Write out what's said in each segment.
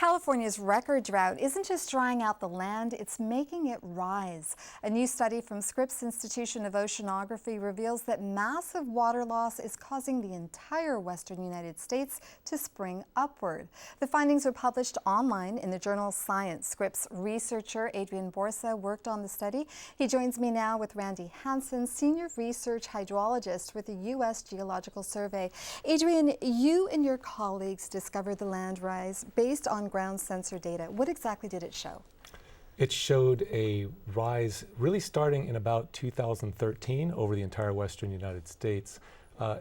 California's record drought isn't just drying out the land, it's making it rise. A new study from Scripps Institution of Oceanography reveals that massive water loss is causing the entire western United States to spring upward. The findings were published online in the journal Science. Scripps researcher Adrian Borsa worked on the study. He joins me now with Randy Hansen, senior research hydrologist with the U.S. Geological Survey. Adrian, you and your colleagues discovered the land rise based on ground sensor data. What exactly did it show? It showed a rise really starting in about 2013 over the entire western United States.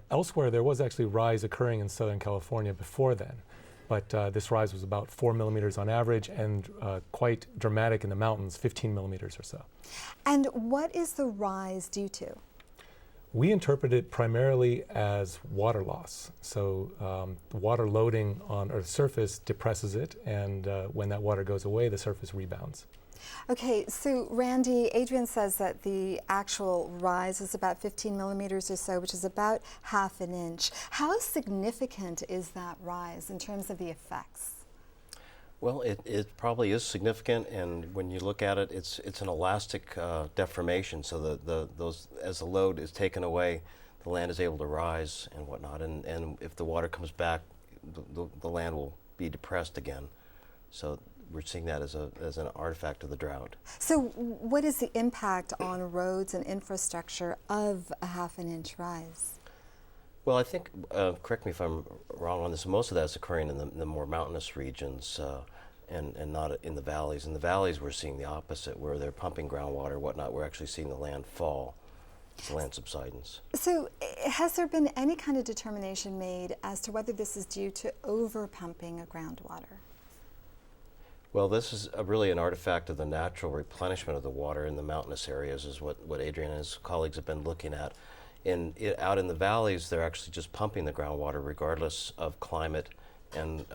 Elsewhere, there was actually rise occurring in Southern California before then, but this rise was about 4 millimeters on average and quite dramatic in the mountains, 15 millimeters or so. And what is the rise due to? We interpret it primarily as water loss. So the water loading on Earth's surface depresses it, and when that water goes away, the surface rebounds. Okay, so Randy, Adrian says that the actual rise is about 15 millimeters or so, which is about half an inch. How significant is that rise in terms of the effects? Well, it probably is significant, and when you look at it, it's an elastic deformation. So as the load is taken away, the land is able to rise and whatnot. And if the water comes back, the land will be depressed again. So we're seeing that as an artifact of the drought. So what is the impact on roads and infrastructure of a half an inch rise? Well, I think, correct me if I'm wrong on this, most of that's occurring in the more mountainous regions and not in the valleys. In the valleys, we're seeing the opposite, where they're pumping groundwater, whatnot. We're actually seeing the land fall, the land subsidence. So has there been any kind of determination made as to whether this is due to over-pumping of groundwater? Well, this is really an artifact of the natural replenishment of the water in the mountainous areas, is what Adrian and his colleagues have been looking at. Out in the valleys, they're actually just pumping the groundwater regardless of climate and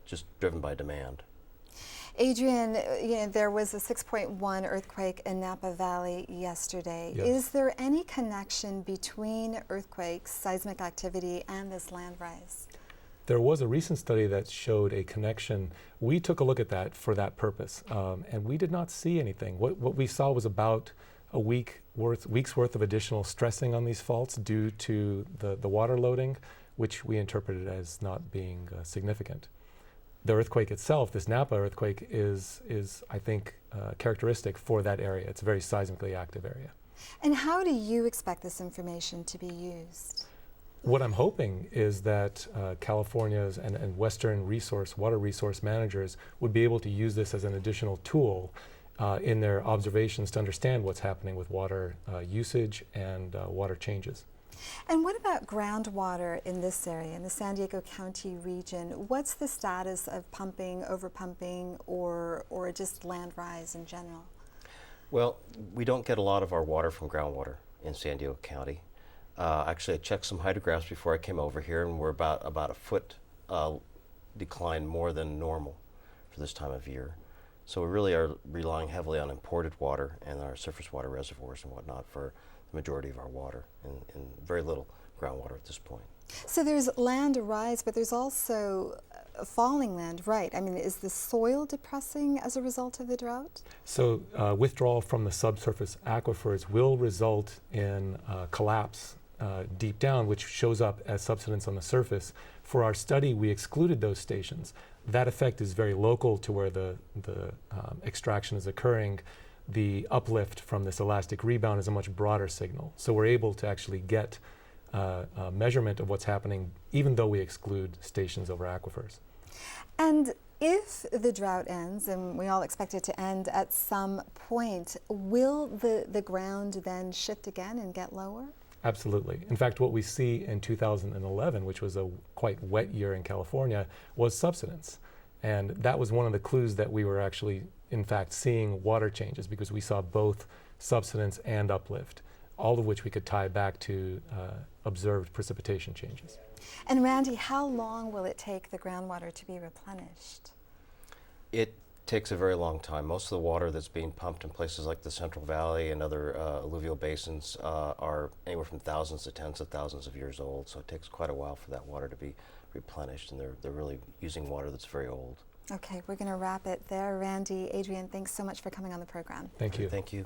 just driven by demand. Adrian, there was a 6.1 earthquake in Napa Valley yesterday. Yes. Is there any connection between earthquakes, seismic activity, and this land rise? There was a recent study that showed a connection. We took a look at that for that purpose, and we did not see anything. What we saw was about a week's worth of additional stressing on these faults due to the water loading, which we interpreted as not being significant. The earthquake itself, this Napa earthquake, is I think, characteristic for that area. It's a very seismically active area. And how do you expect this information to be used? What I'm hoping is that California's and Western water resource managers would be able to use this as an additional tool in their observations to understand what's happening with water usage and water changes. And what about groundwater in this area, in the San Diego County region? What's the status of pumping, overpumping, or just land rise in general? Well, we don't get a lot of our water from groundwater in San Diego County. Actually, I checked some hydrographs before I came over here, and we're about a foot decline more than normal for this time of year. So we really are relying heavily on imported water and our surface water reservoirs and whatnot for the majority of our water, and very little groundwater at this point. So there's land rise, but there's also falling land, right? I mean, is the soil depressing as a result of the drought? So withdrawal from the subsurface aquifers will result in collapse deep down, which shows up as subsidence on the surface. For our study, we excluded those stations. That effect is very local to where the extraction is occurring. The uplift from this elastic rebound is a much broader signal. So we're able to actually get a measurement of what's happening even though we exclude stations over aquifers. And if the drought ends, and we all expect it to end at some point, will the ground then shift again and get lower? Absolutely. In fact, what we see in 2011, which was a quite wet year in California, was subsidence. And that was one of the clues that we were actually, in fact, seeing water changes, because we saw both subsidence and uplift, all of which we could tie back to observed precipitation changes. And Randy, how long will it take the groundwater to be replenished? It takes a very long time. Most of the water that's being pumped in places like the Central Valley and other alluvial basins are anywhere from thousands to tens of thousands of years old, so it takes quite a while for that water to be replenished, and they're really using water that's very old. Okay, we're going to wrap it there. Randy, Adrian, thanks so much for coming on the program. Thank you. Thank you.